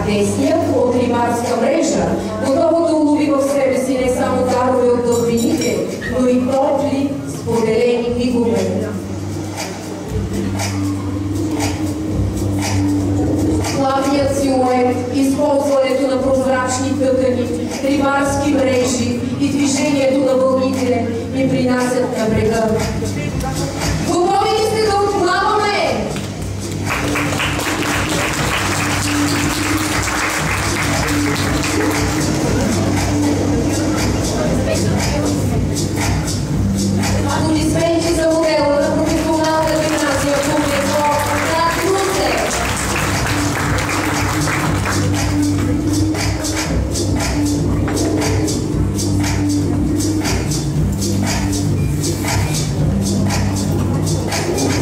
десният от рибарска мрежа, готово да улови в себе си не само дарове от дълбините, но и топли, споделени мигове. Плавният силует, използването на прозрачни тъкани, рибарски мрежи и движението на вълните ни принасят на брега. Готови ли сте да отплаваме? Аплодисменти за модела на професионална гимназия по Брегло на Русе.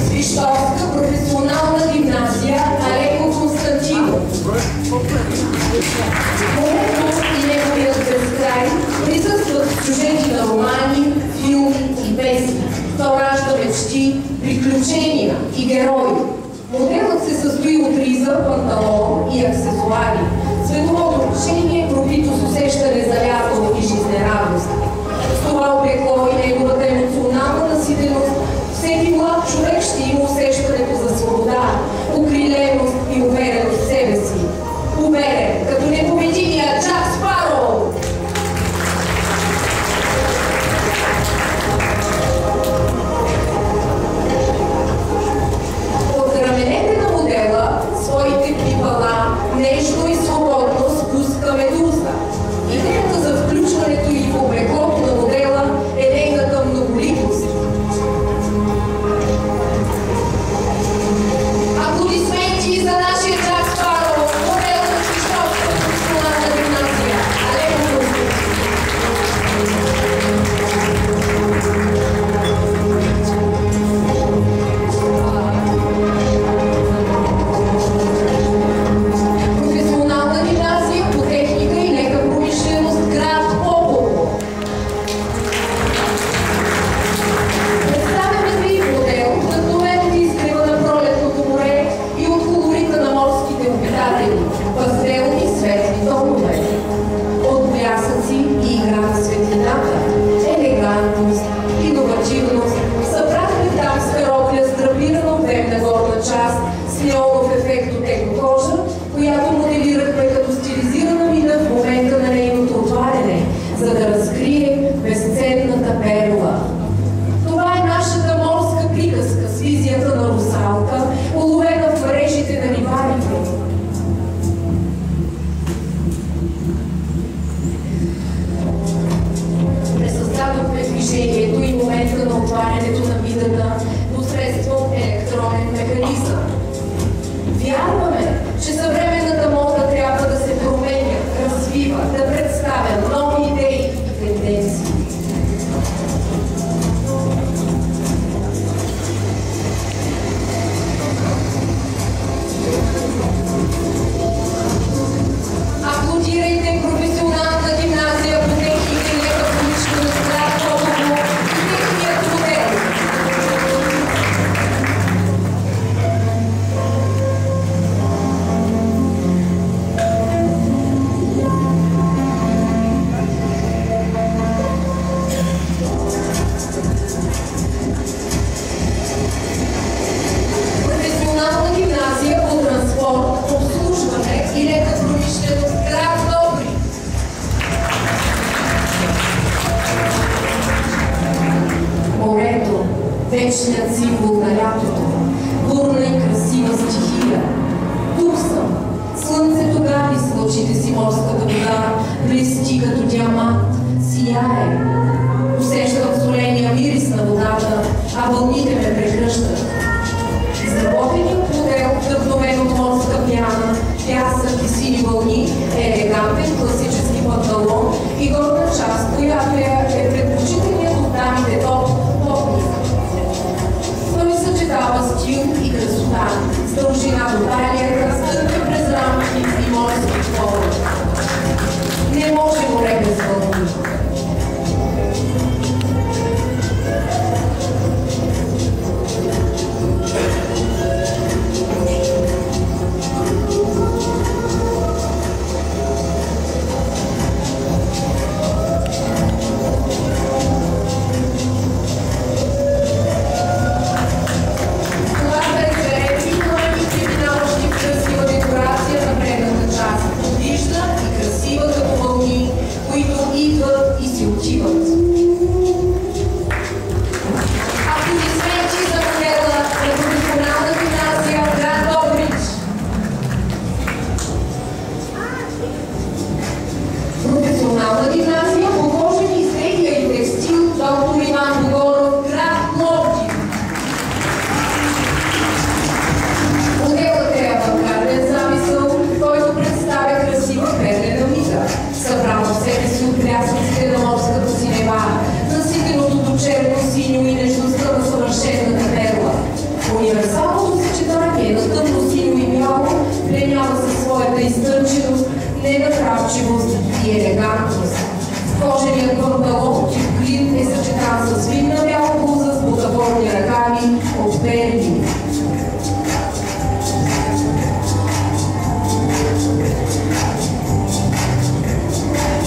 Свищовска професионална гимназия Алеко Константинов. Морето и неговият безкрай присъстват в сюжети на романи, филми и песни. То ражда мечти, приключения и герои. Моделът се състои от риза, панталон и аксесуари. Световото решение, пробито с усещане за лято и жизнерадост. С това облекло и неговата емоционална наситеност, всеки млад човек ще има усещането за свобода, укриленост и увереност в себе си. Уверен, като непобедимия Джак Спароу! От раменете на модела своите пипала нежно и свободно спуска Медуза. Идеята за включването и в облеклото на модела е нейната многоликост. Аплодисменти за нашия Джак Спароу, модел на Свищовска професионална гимназия Алеко професионална гимназия по техника и лека промишленост град Попово. Представяме ви модел, вдъхновен от изгрева на пролетното море и от колорита на морските обитатели, пастелни светли тонове. От блясъци и игра на светлината, елегантност, иновативност, събрана в дамска рокля с драпирана обемна горна част с неонов ефект от екокожа, която моделирахме като стилизирана мина в момента на нейното отваряне, за да разкрие безценната перла. Това е нашата морска приказка с визията на русалка, уловена в мрежите на рибарите. Пресъздадохме движението и момента на отварянето на видата посредством електронен механизъм. Вярваме, че съвременната мода трябва да се променя, развива, да представя нови идеи и тенденции. Аплодирайте професионалната гимназия по техника и лека промишленост град Попово и техният модел. Професионална гимназия по транспорт, обслужване и лека промишленост град Добрич. Морето, вечният символ на лятото, бурна и красива стихия. Тук съм. Слънцето гави с лъчите си морската вода, блести като диамант, сияе. Усещам соления мирис на водата, а вълните ме прегръщат. Изработеният модел, вдъхновен от морска пяна, пясък и сини вълни, е елегантен класически панталон и горна част, която е предпочитаният от дамите топник. Той съчетава стил и красота, с дължина до талията, стъпка през рамки и морски хора. Не може море без вълни. на изтънченост, ненатрапчивост и елегантност. Коженият панталон тип клин е съчетан с финна бяла блуза с бутафорни ръкави от перли.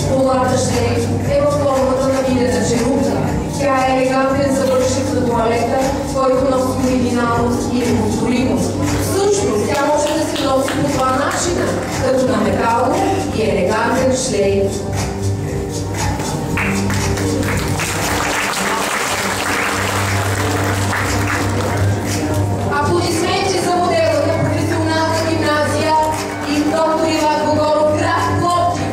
Полата шлейф е във формата на видена черупка. Тя е елегантен завършек за тоалета, който носи оригиналност и неповторимост. Всъщност, тя може да се носи по два начина, като на метален и елегантен шлейф. Аплодисменти за модела на професионална гимназия и доктор Иван Богоров, град Пловдив.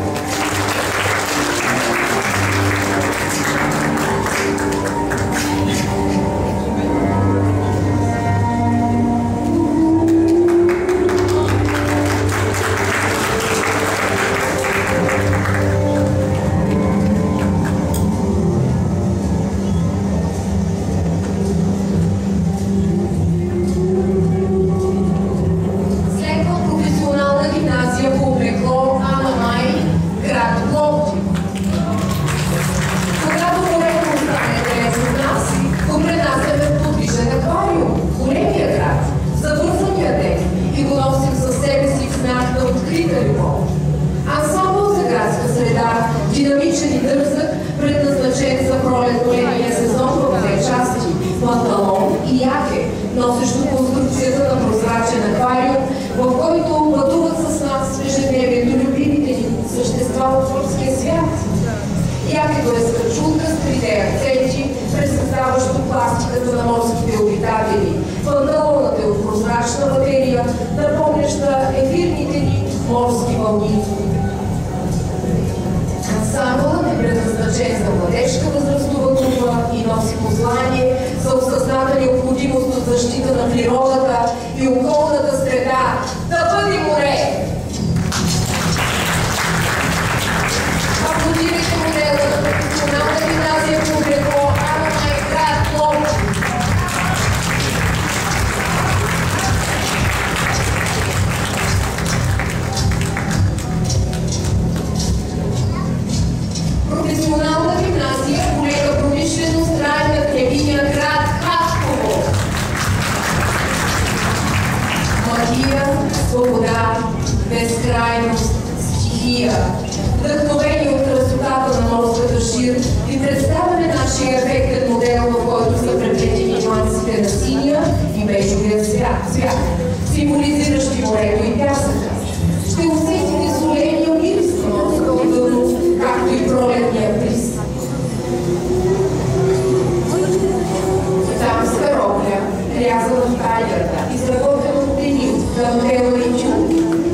Динамичен и дързък, предназначен за пролетно-летния сезон в две части – панталон и яке, носещо конструкцията на прозрачен аквариум, в който пътуват с нас в ежедневието любимите ни същества от морския свят. Якето е с качулка с 3D акценти, пресъздаващо пластиката на морските обитатели. Панталонът е от прозрачна материя, напомняща ефирните ни морски вълни. Ансамблът е предназначен за младежка възрастова група и носи послание за осъзната необходимост от защита на природата и околната среда. Да бъде море! Аплодирайте модела на професионална гимназия по облекло Ана Май, град Пловдив. Професионална гимназия, колега промишленост, райна княгиня, град Хасково. Магия, свобода, безкрайност, стихия. Вдъхновени от красотата на морската шир и представяме нашия ефектен модел, в който са преплетени нюансите на синия и бежовия цвят, символизиращи морето и пясъка. Ще усетите соления мирис на морското дъно, както и пролетния бриз. Дамска рокля, рязана в талията, изработена от денил, дантела и тюл.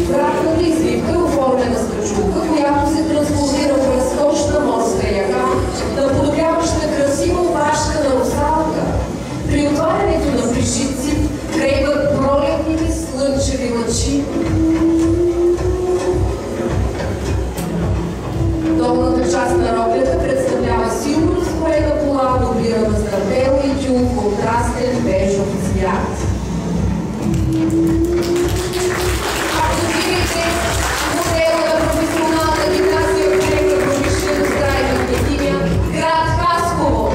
Вратната изливка е оформена с качулка, която се трансформира в разкошна морска яка, наподобяваща красива опашка на русалка. При отварянето на пришици крейват пролетните слънчеви лъчи. Долната част на роклята представлява силно разкроена пола, дублирана с дантела и тюл, контрастен бежов цвят. Аплодирайте модела на професионална гимназия, колега промишленост, райна княгиня, град Хасково.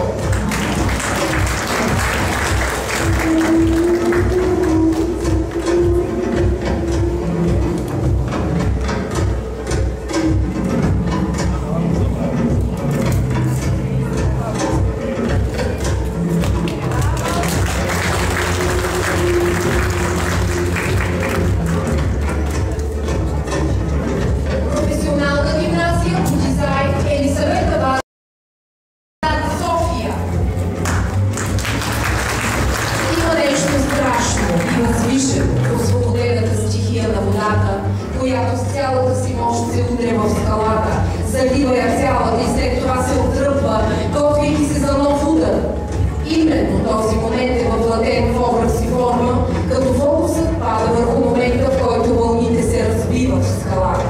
Която с цялата си мощ се удря в скалата, залива я цялата и след това се отдръпва, готвейки се за нов удар. Именно този момент е въплатен в образ и форма, като фокусът пада върху момента, в който вълните се разбиват в скалата.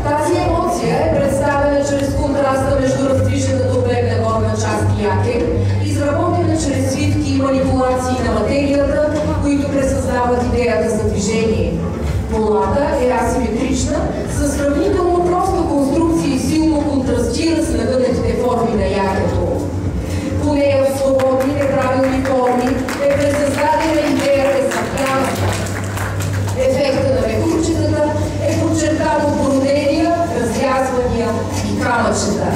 Тази емоция е представена чрез контраста между раздвижената облегна горна част и яке, изработена чрез свитки и манипулации на материята, които пресъздават идеята за движение. Полата е асиметрична годишна, със сравнително проста конструкция и силно контрастира с нагънатите форми на якето. По нея в свободни неправилни форми е презаздадена идеята за пянка. Ефекта на мекурчетата е подчертан от бородения, разрязвания и камъчета.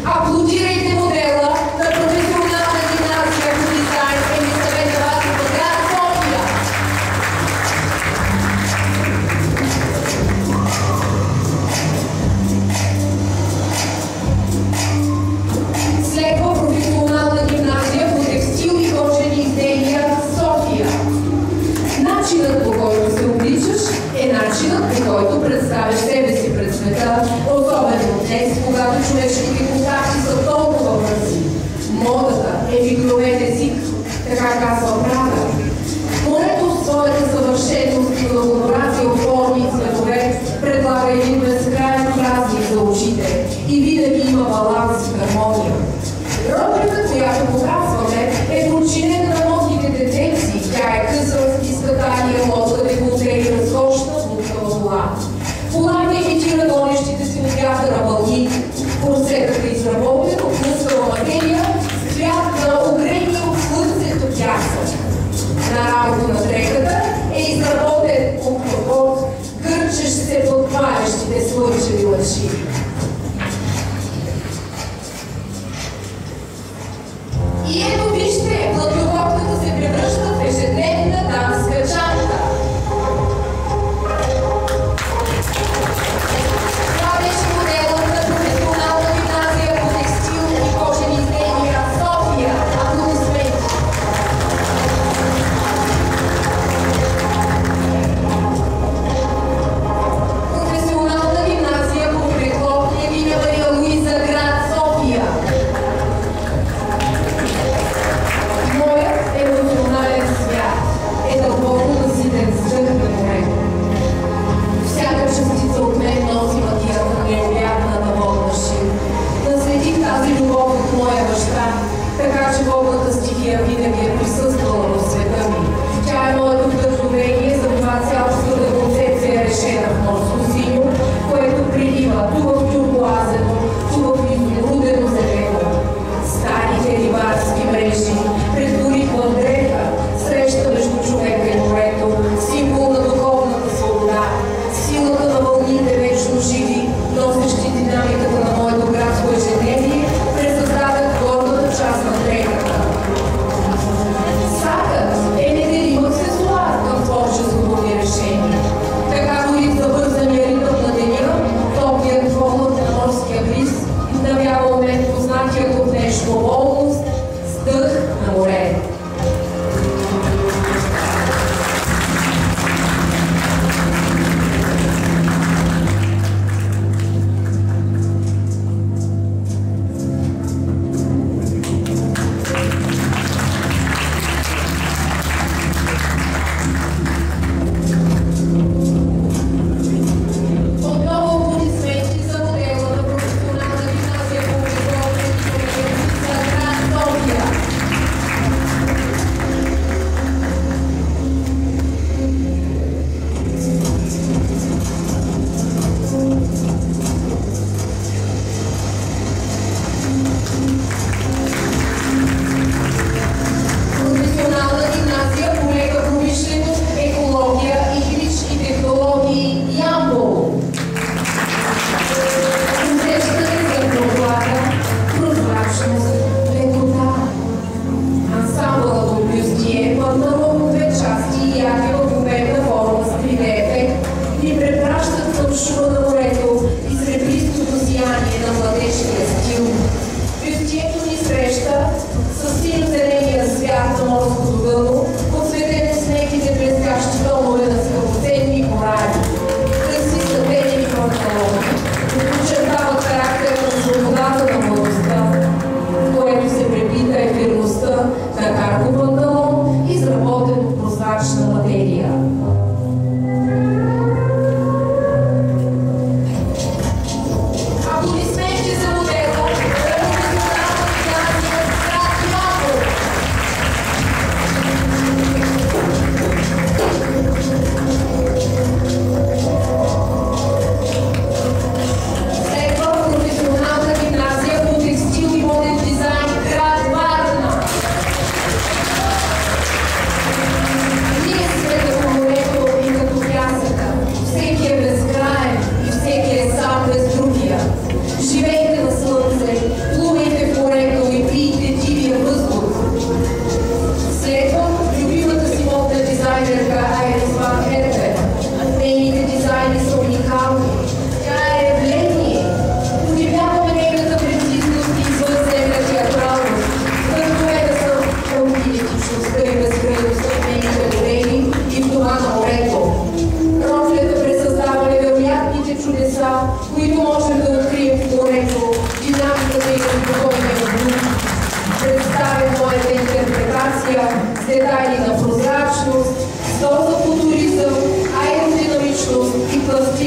Аплодирайте модела на професионална гимназия по дизайн Елисавета Василева, град София! Следва професионална гимназия по текстил и кожени изделия София. Начинът, по който се обличаш, е начинът, по който представяш себе си пред света, особено днес, когато човешките контакти са толкова бързи. Модата е мигновен език, така казва Прага. Морето в своята съвършеност и многообразие от форми и цветове предлага един безкрайен празник за очите и винаги има баланс и хармония. Ролята, която показваме, е подчинена на модните тенденции. Тя е къса, изкатания, лодка, деколте и разкошна лукава кола. Колата имитира гонещите си от вятъра вълни. Корсетът е изработен от лъскава материя, с цвят на огрени от слънцето пясък. На рамото на дрехата е изработен от гърчещ се под палещите слънчеви лъчи. И ето вижте, гладиоловката се превръща в ежедневна дамска чанта. Това беше моделът на професионална гимназия по текстил и кожени изделия София. Аплодисменти! Професионална гимназия по облекло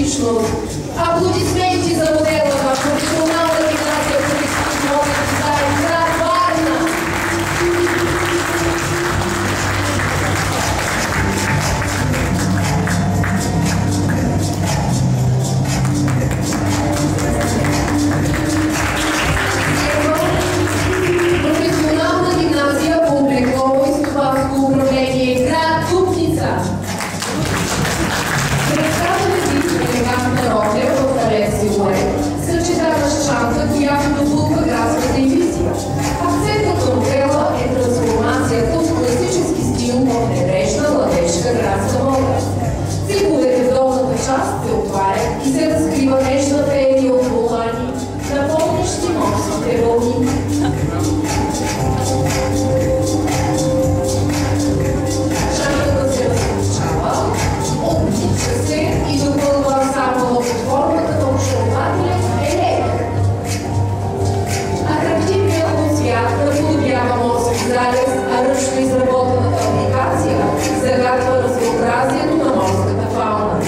личност. Аплодисменти за модела на професионална гимназия по изкуствовен дизайн град Варна. Професионална гимназия по облеклово и стопанско управление град Дупница. Представяме си елегантна роля в балет силует, съчетана с шанта, която допълва градската й визия. Акцентът на модела е трансформацията от класически стил в небрежна младежка градска мода. Цикълете в долната част се отварят и се разкрива нежна феерия от волани, напомнящи морските вълни. Шантата се различава, отлича се и допълва само под формата на очарователен елемент. Атрактивният му свят наподобява морски залез, а ръчно изработената апликация загатва разнообразието на морската фауна.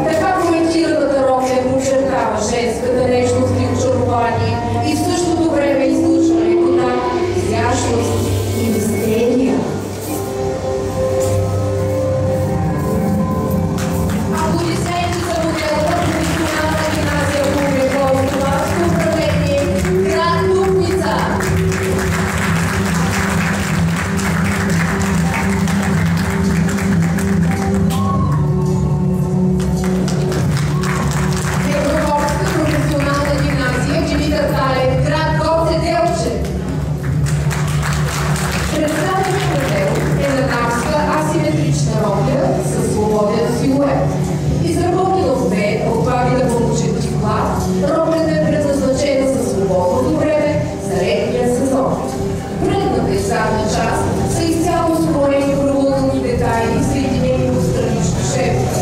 Така проектираната роля подчертава женската нежност и очарование и в същото време излъчва лекота, изящност и мистерия. Аплодисменти за модела на професионална гимназия по облеклово и стопанско управление град Дупница. Европейска професионална гимназия Димитър Талев град Гоце Делчев. Представеният модел е на дамска асиметрична роля със свободен силует. Изработена в две от два вида пълночети клас, ролята е предназначена за свободното време за летния сезон. Предната и задна част са изцяло скроени правилни детайли, съединени по странични шепта.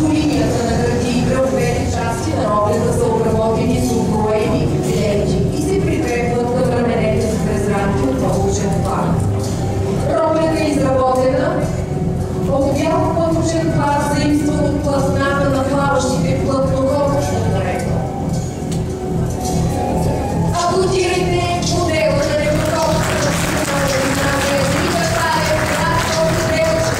По линията на гърди и гръбовете части на ролята са обработени с откроени ленти и се прикрепват към раменете с презранки от пълночен план. Ролята е изработена от бял пълночен план, заимстван от платната на плаващите плътнокопчета на река. Аплодирайте модела на Европейската професионална гимназия Димитър Талев град Гоце Делчев.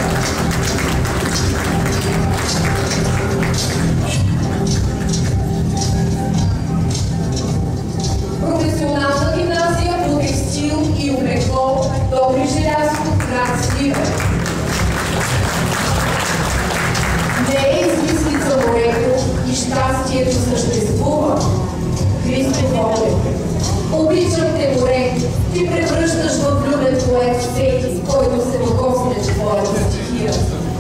Професионална гимназия по текстил и облекло Добри Желязко град Сливен. Не е измислица морето и щастието съществува. Христо Боже, обичам те, море, ти превръщаш в влюбен поет всеки, който се докосне твоята стихия.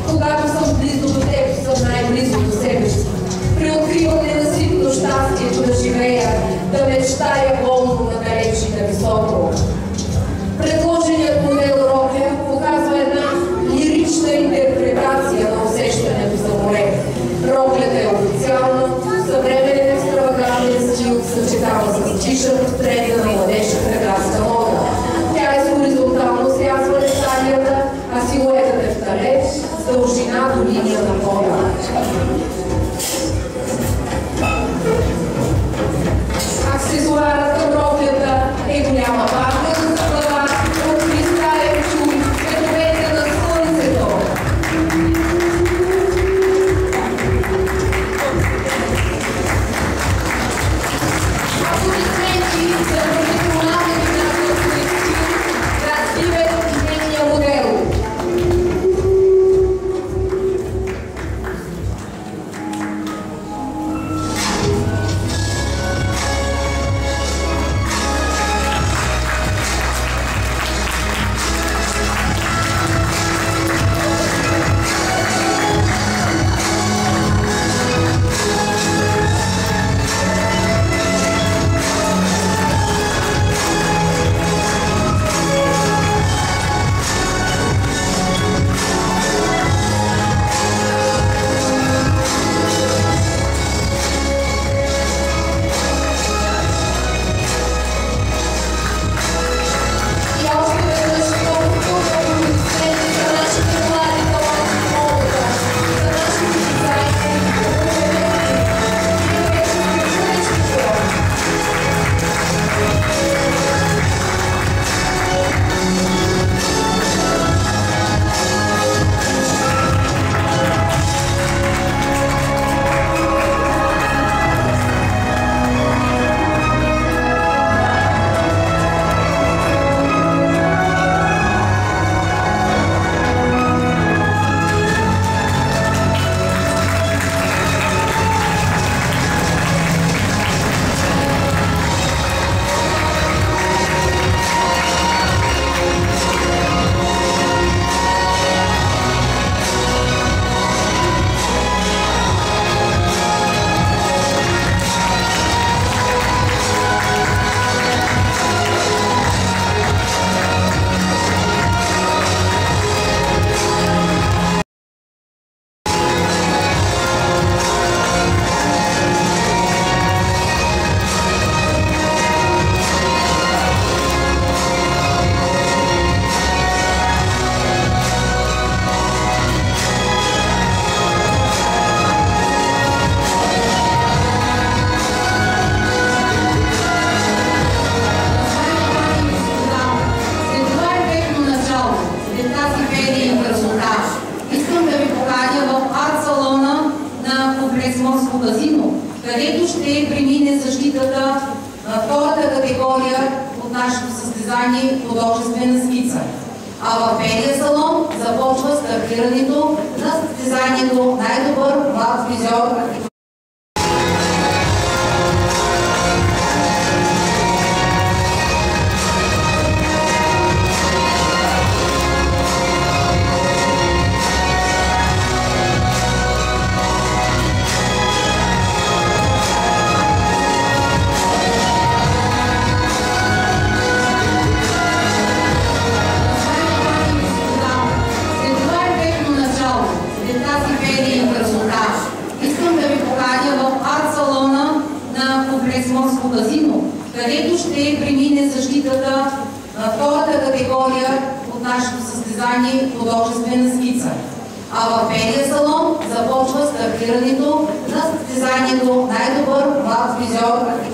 Когато съм близо до теб, съм най-близо до себе си. При откриване на ситно щастието да живея, да мечтая волно надалеч и нависоко. Предложеният модел Рофя показва една лирична интерпретация на усещането за море. Роклята е официална, съвременен екстравагантен стил съчетава с тиша в тренда на младежката градска мода. Тя е с хоризонтално срязване в талията, а силуетът е в талет с дължина до линия на пода. Аксесуарът към роклята е голяма барка за глава от кристален чуй, цветовете на слънцето. Аплодисменти за професионална гимназия по текстил град Сливен и нейния модел. морско казино, където ще премине защитата на втората категория от нашето състезание художествена скица. А в белия салон започва стартирането на състезанието най-добър млад фризьор. Искам да ви поканя в арт-салона на комплекс Морско казино, където ще премине защитата на втората категория от нашето състезание художествена скица. А в белия салон започва стартирането на състезанието най-добър млад фризьор.